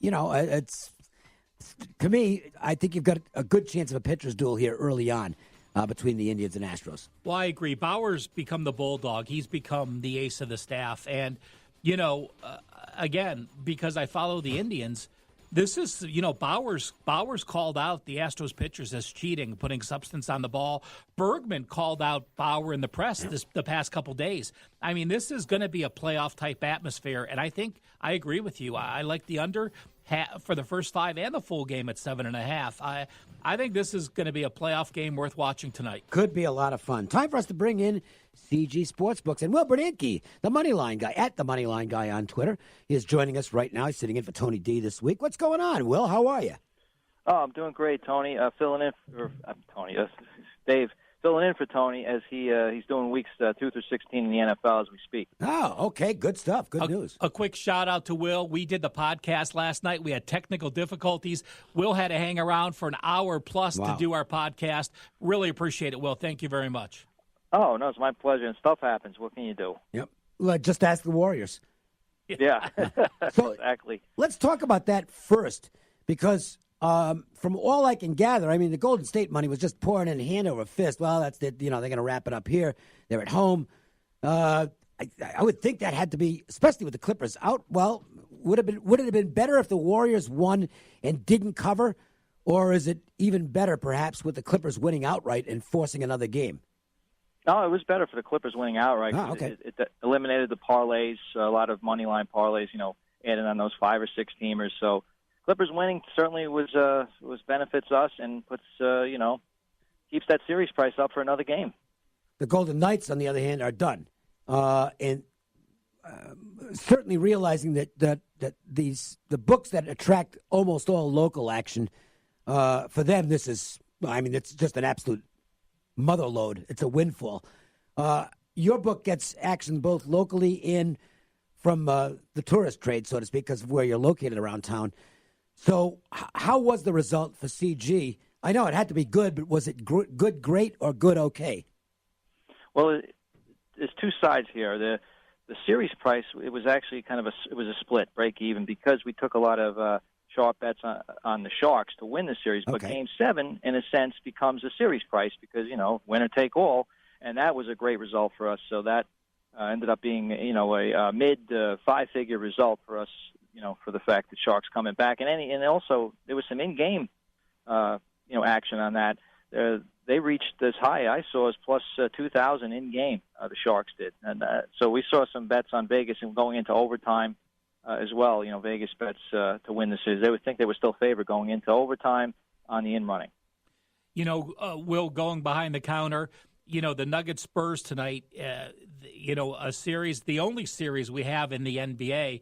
it's to me, I think you've got a good chance of a pitcher's duel here early on between the Indians and Astros. Well, I agree. Bauer's become the bulldog. He's become the ace of the staff. And, again, because I follow the Indians, this is, Bauer's called out the Astros pitchers as cheating, putting substance on the ball. Bergman called out Bauer in the press the past couple days. I mean, this is going to be a playoff-type atmosphere, and I think I agree with you. I like the under for the first 5 and the full game at 7.5. I think this is going to be a playoff game worth watching tonight. Could be a lot of fun. Time for us to bring in CG Sportsbooks. And Will Bernanke, the Moneyline Guy, at the Moneyline Guy on Twitter, he is joining us right now. He's sitting in for Tony D this week. What's going on, Will? How are you? Oh, I'm doing great, Tony. Filling in for Dave. Filling in for Tony as he's doing weeks 2 through 16 in the NFL as we speak. Oh, okay. Good stuff. Good news. A quick shout-out to Will. We did the podcast last night. We had technical difficulties. Will had to hang around for an hour plus to do our podcast. Really appreciate it, Will. Thank you very much. Oh, no, it's my pleasure. And stuff happens. What can you do? Yep. Well, just ask the Warriors. Yeah, so, exactly. Let's talk about that first because from all I can gather, I mean, the Golden State money was just pouring in hand over fist. Well, that's it. They're going to wrap it up here. They're at home. I would think that had to be, especially with the Clippers out. Well, would it have been better if the Warriors won and didn't cover, or is it even better perhaps with the Clippers winning outright and forcing another game? No, it was better for the Clippers winning outright. Oh, okay. It eliminated the parlays, a lot of money line parlays. Adding on those 5 or 6 teamers. So Clippers winning certainly was benefits us and puts keeps that series price up for another game. The Golden Knights, on the other hand, are done, and certainly realizing that the books that attract almost all local action for them, this is, it's just an absolute mother load. It's a windfall. Your book gets action both locally and from the tourist trade, so to speak, because of where you're located around town. So how was the result for CG? I know it had to be good, but was it good, great, or good, okay? Well, there's two sides here. The series price, it was actually kind of a split, break even, because we took a lot of sharp bets on the Sharks to win the series. But Game 7, in a sense, becomes a series price because, winner take all, and that was a great result for us. So that ended up being, a mid 5-figure result for us, for the fact that Sharks coming back. And also there was some in-game, action on that. They reached as high, I saw, as plus 2,000 in-game, the Sharks did. And so we saw some bets on Vegas and going into overtime as well. Vegas bets to win the series. They would think they were still favored going into overtime on the in-running. Will, going behind the counter, the NuggetsSpurs tonight, a series, the only series we have in the NBA.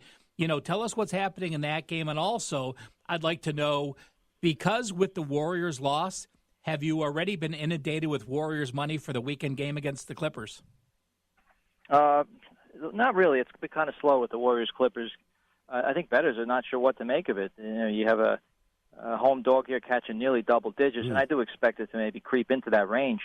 Tell us what's happening in that game. And also, I'd like to know, because with the Warriors' loss, have you already been inundated with Warriors money for the weekend game against the Clippers? Not really. It's been kind of slow with the Warriors-Clippers. I think bettors are not sure what to make of it. You have a home dog here catching nearly double digits, and I do expect it to maybe creep into that range.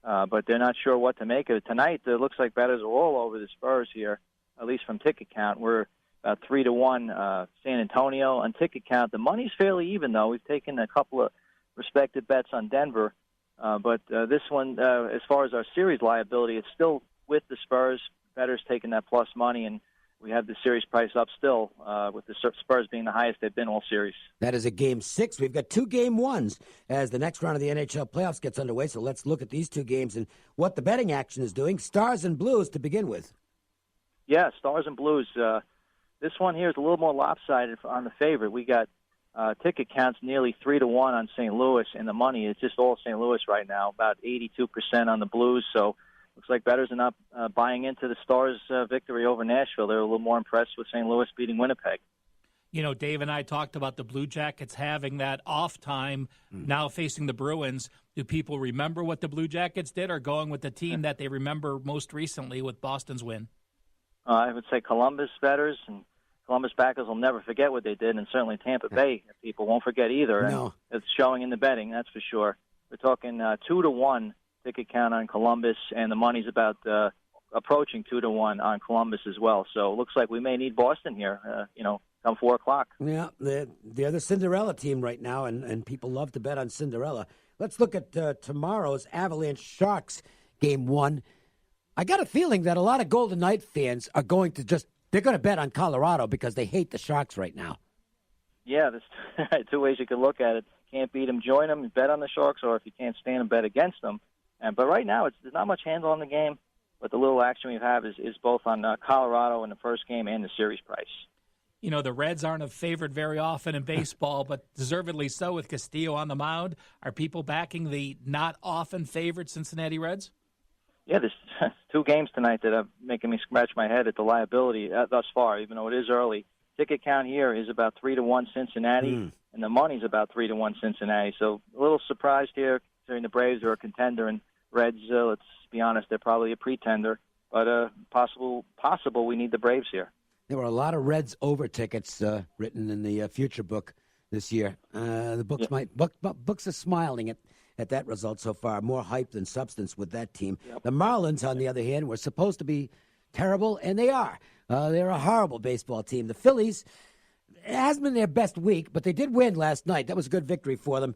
But they're not sure what to make of it. Tonight, it looks like bettors are all over the Spurs here, at least from ticket count. We're about 3-1 San Antonio. On ticket count, the money's fairly even, though. We've taken a couple of respected bets on Denver. But this one, as far as our series liability, it's still with the Spurs. Bettors taking that plus money, and we have the series price up still, with the Spurs being the highest they've been all series. That is a Game 6. We've got 2 Game 1s as the next round of the NHL playoffs gets underway. So let's look at these 2 games and what the betting action is doing. Stars and Blues to begin with. Yeah, Stars and Blues. This one here is a little more lopsided on the favorite. We got ticket counts nearly 3-1 on St. Louis, and the money is just all St. Louis right now, about 82% on the Blues. So looks like bettors are not buying into the Stars' victory over Nashville. They're a little more impressed with St. Louis beating Winnipeg. Dave and I talked about the Blue Jackets having that off time now facing the Bruins. Do people remember what the Blue Jackets did, or going with the team that they remember most recently with Boston's win? I would say Columbus bettors and Columbus backers will never forget what they did, and certainly Tampa Bay people won't forget either. No. And it's showing in the betting, that's for sure. We're talking 2-1 ticket count on Columbus, and the money's about approaching 2-1 on Columbus as well. So it looks like we may need Boston here, come 4 o'clock. Yeah, they're the Cinderella team right now, and people love to bet on Cinderella. Let's look at tomorrow's Avalanche Sharks game 1. I got a feeling that a lot of Golden Knight fans are going to they're going to bet on Colorado because they hate the Sharks right now. Yeah, there's 2 ways you could look at it. Can't beat them, join them, and bet on the Sharks, or if you can't stand them, bet against them. But right now, there's not much handle on the game, but the little action we have is both on Colorado in the first game and the series price. You know, the Reds aren't a favorite very often in baseball, but deservedly so with Castillo on the mound. Are people backing the not often favored Cincinnati Reds? Yeah, there's 2 games tonight that are making me scratch my head at the liability thus far, even though it is early. Ticket count here is about 3-1 Cincinnati, and the money's about 3-1 Cincinnati. So a little surprised here, considering the Braves are a contender, and Reds, let's be honest, they're probably a pretender. But possible we need the Braves here. There were a lot of Reds over tickets written in the future book this year. The books books are smiling at that result so far. More hype than substance with that team. Yep. The Marlins, on the other hand, were supposed to be terrible, and they are. They're a horrible baseball team. The Phillies, it hasn't been their best week, but they did win last night. That was a good victory for them.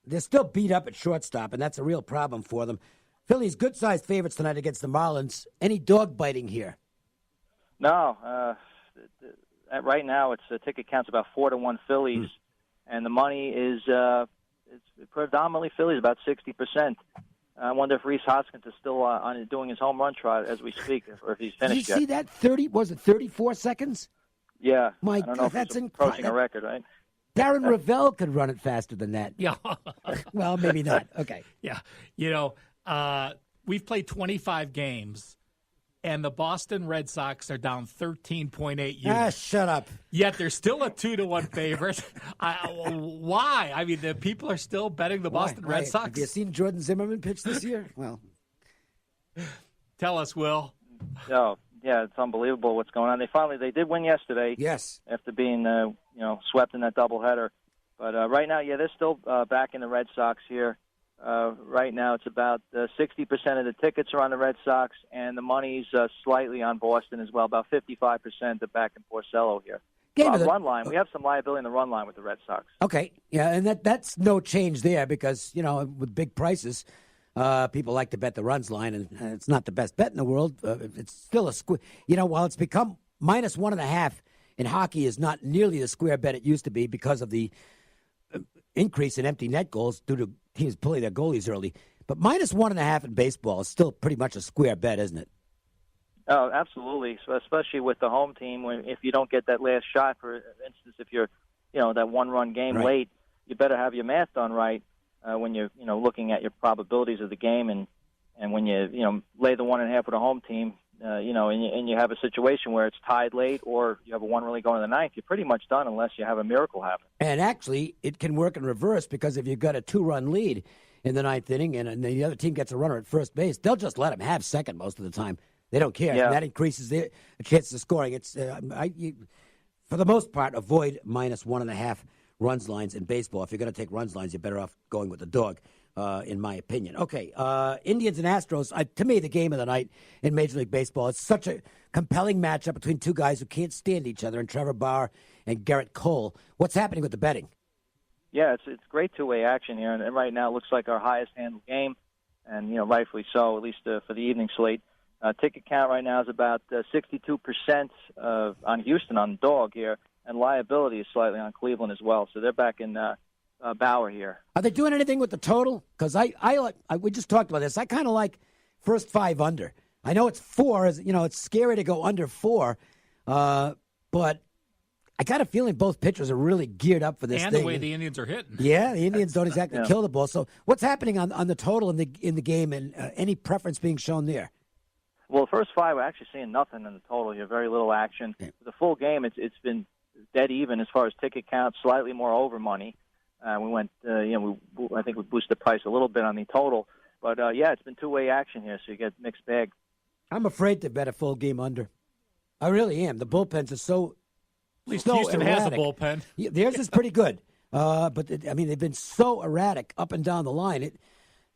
They're still beat up at shortstop, and that's a real problem for them. Phillies, good-sized favorites tonight against the Marlins. Any dog biting here? No. Right now, the ticket count's about 4-1 Phillies, and the money is it's predominantly Phillies, about 60%. I wonder if Rhys Hoskins is still doing his home run trot as we speak, or if he's finished yet. Did you see that? 34 seconds? Yeah. My I don't know God, if that's he's approaching a record, right? Darren Ravel could run it faster than that. Yeah. Well, maybe not. Okay. Yeah. You know, we've played 25 games, and the Boston Red Sox are down 13.8 units. Shut up. Yet they're still a 2-1 favorite. Why? I mean, the people are still betting the Boston Red Sox. Have you seen Jordan Zimmerman pitch this year? Well, tell us, Will. Oh, yeah, it's unbelievable what's going on. They did win yesterday. Yes. After being swept in that doubleheader, but right now, they're still backing the Red Sox here. Right now, it's about 60% of the tickets are on the Red Sox, and the money's slightly on Boston as well, about 55% of back in Porcello here. Run line, we have some liability in the run line with the Red Sox. Okay, yeah, and that's no change there because, with big prices, people like to bet the runs line, and it's not the best bet in the world. It's still a square. While it's become -1.5 in hockey is not nearly the square bet it used to be because of the increase in empty net goals due to teams pulling their goalies early. But -1.5 in baseball is still pretty much a square bet, isn't it? Oh, absolutely. So especially with the home team, if you don't get that last shot, for instance, if you're, that one-run game late, you better have your math done right when you're, looking at your probabilities of the game, and when you, lay the 1.5 with a home team, and you have a situation where it's tied late or you have a one really going to the ninth, you're pretty much done unless you have a miracle happen. And actually, it can work in reverse because if you've got a 2-run lead in the ninth inning and the other team gets a runner at first base, they'll just let them have second most of the time. They don't care. Yeah. And that increases the chances of scoring. It's for the most part, avoid -1.5 runs lines in baseball. If you're going to take runs lines, you're better off going with the dog, in my opinion. Okay, Indians and Astros, to me, the game of the night in Major League Baseball. It's such a compelling matchup between two guys who can't stand each other, and Trevor Bauer and Garrett Cole. What's happening with the betting? Yeah, it's great two-way action here, and right now it looks like our highest handled game, and rightfully so, at least for the evening slate. Ticket count right now is about 62% on Houston on the dog here, and liability is slightly on Cleveland as well. So they're back in Bauer here. Are they doing anything with the total? Because we just talked about this. I kind of like first 5 under. I know it's 4. It's scary to go under 4, but I got a feeling both pitchers are really geared up for this and thing. the way the Indians are hitting. Yeah, the Indians don't exactly kill the ball. So what's happening on the total in the game, and any preference being shown there? Well, the first 5, we're actually seeing nothing in the total here. Very little action. Yeah. The full game, it's been dead even as far as ticket count, slightly more over money. We went, I think we boosted the price a little bit on the total. But, it's been two-way action here, so you get mixed bag. I'm afraid to bet a full game under. I really am. The bullpens are so At least so Houston erratic. has a bullpen. Yeah, theirs is pretty good. But, they've been so erratic up and down the line.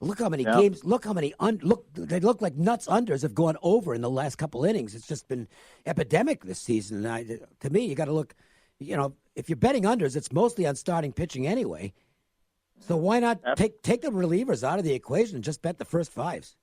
Look how many games. Look how many. They look like nuts unders have gone over in the last couple innings. It's just been epidemic this season. And to me, you got to look. If you're betting unders, it's mostly on starting pitching anyway. So why not take the relievers out of the equation and just bet the first fives?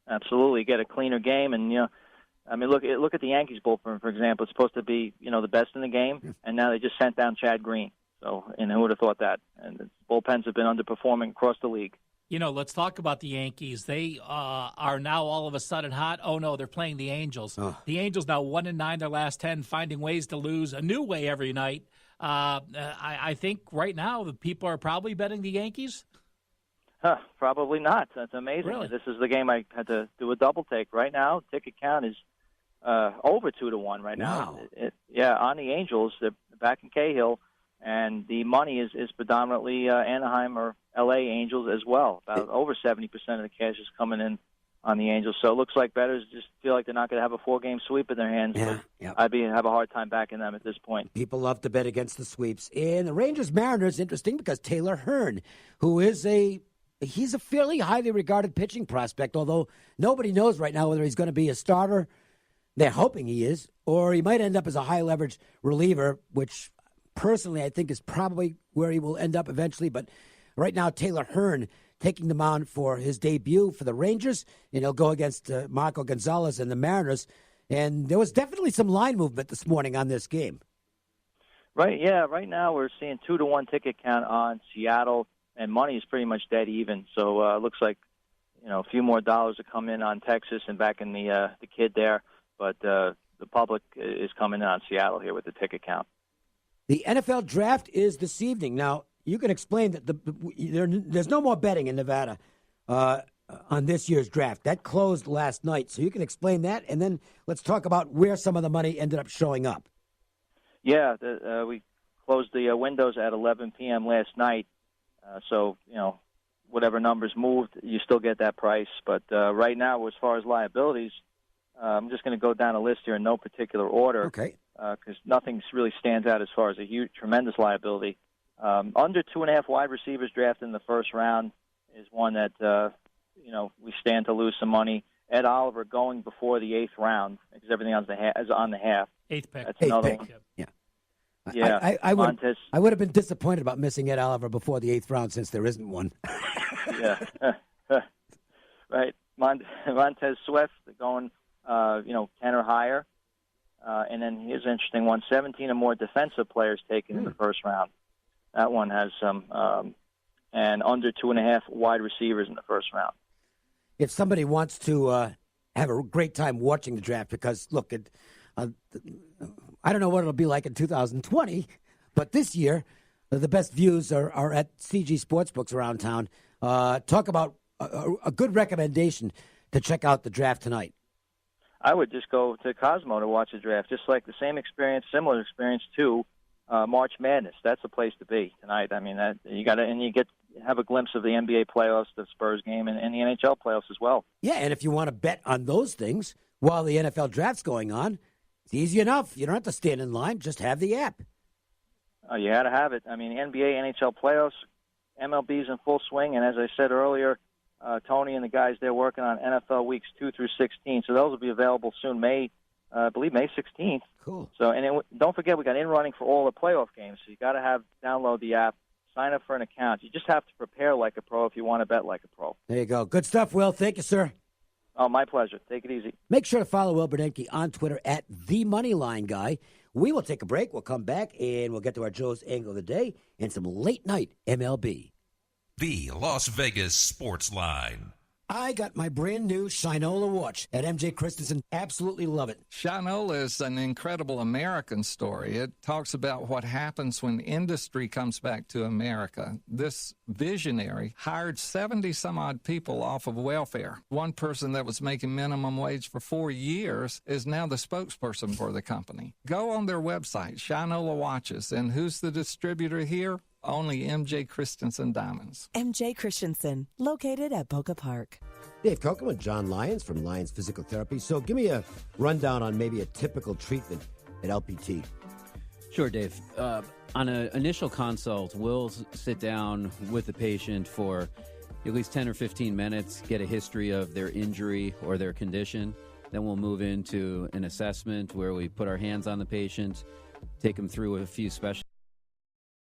Absolutely, get a cleaner game, and look at the Yankees bullpen, for example. It's supposed to be the best in the game, and now they just sent down Chad Green. So, and who would have thought that? And the bullpens have been underperforming across the league. Let's talk about the Yankees. They are now all of a sudden hot. Oh, no, they're playing the Angels. Oh. The Angels now 1-9 their last 10, finding ways to lose a new way every night. I think right now the people are probably betting the Yankees. Probably not. That's amazing. Really? This is the game I had to do a double take. Right now, ticket count is over 2-1 right now. Wow. On the Angels, they're back in Cahill, and the money is predominantly Anaheim or L.A. Angels as well. About over 70% of the cash is coming in on the Angels. So it looks like bettors just feel like they're not going to have a 4-game sweep in their hands. Yeah. I'd have a hard time backing them at this point. People love to bet against the sweeps. And the Rangers-Mariners, interesting because Taylor Hearn, who is he's a fairly highly regarded pitching prospect, although nobody knows right now whether he's going to be a starter. They're hoping he is, or he might end up as a high-leverage reliever, which personally I think is probably where he will end up eventually. But right now, Taylor Hearn taking the mound for his debut for the Rangers, and he'll go against Marco Gonzalez and the Mariners. And there was definitely some line movement this morning on this game. Right, yeah. Right now we're seeing 2-1 ticket count on Seattle, and money is pretty much dead even. So it looks like a few more dollars to come in on Texas and back in the kid there. But the public is coming in on Seattle here with the ticket count. The NFL draft is this evening. Now, you can explain that there's no more betting in Nevada on this year's draft. That closed last night, so you can explain that, and then let's talk about where some of the money ended up showing up. Yeah, we closed the windows at 11 p.m. last night, so whatever numbers moved, you still get that price. But right now, as far as liabilities, I'm just going to go down a list here in no particular order. Okay. Because nothing really stands out as far as a huge, tremendous liability. Under 2.5 wide receivers drafted in the first round is one that, we stand to lose some money. Ed Oliver going before the 8th round because everything else is on the half. 8th pick. That's another pick. one. Yeah. Yeah. I would have been disappointed about missing Ed Oliver before the 8th round since there isn't one. Yeah. Right. Montez Swift going, 10 or higher. And then here's an interesting one, 17 or more defensive players taken in the first round. That one has some, and under 2.5 wide receivers in the first round. If somebody wants to have a great time watching the draft, because, look, I don't know what it'll be like in 2020, but this year the best views are at CG Sportsbooks around town. Talk about a good recommendation to check out the draft tonight. I would just go to Cosmo to watch the draft, just like the same experience, similar experience to March Madness. That's the place to be tonight. I mean, you have a glimpse of the NBA playoffs, the Spurs game, and the NHL playoffs as well. Yeah, and if you want to bet on those things while the NFL draft's going on, it's easy enough. You don't have to stand in line. Just have the app. You got to have it. I mean, NBA, NHL playoffs, MLB's in full swing, and as I said earlier, Tony and the guys, they're working on NFL weeks 2 through 16. So those will be available soon, I believe May 16th. Cool. So, and don't forget, we got in running for all the playoff games. So you got to download the app, sign up for an account. You just have to prepare like a pro if you want to bet like a pro. There you go. Good stuff, Will. Thank you, sir. Oh, my pleasure. Take it easy. Make sure to follow Will Bernanke on Twitter at @TheMoneyLineGuy. We will take a break. We'll come back, and we'll get to our Joe's Angle of the Day and some late-night MLB. The Las Vegas Sportsline. I got my brand new Shinola watch at MJ Christensen. Absolutely love it. Shinola is an incredible American story. It talks about what happens when industry comes back to America. This visionary hired 70-some-odd people off of welfare. One person that was making minimum wage for 4 years is now the spokesperson for the company. Go on their website, Shinola Watches, and who's the distributor here? Only MJ Christensen Diamonds. MJ Christensen, located at Boca Park. Dave Kochel and John Lyons from Lyons Physical Therapy. So give me a rundown on maybe a typical treatment at LPT. Sure, Dave. On an initial consult, we'll sit down with the patient for at least 10 or 15 minutes, get a history of their injury or their condition. Then we'll move into an assessment where we put our hands on the patient, take them through a few special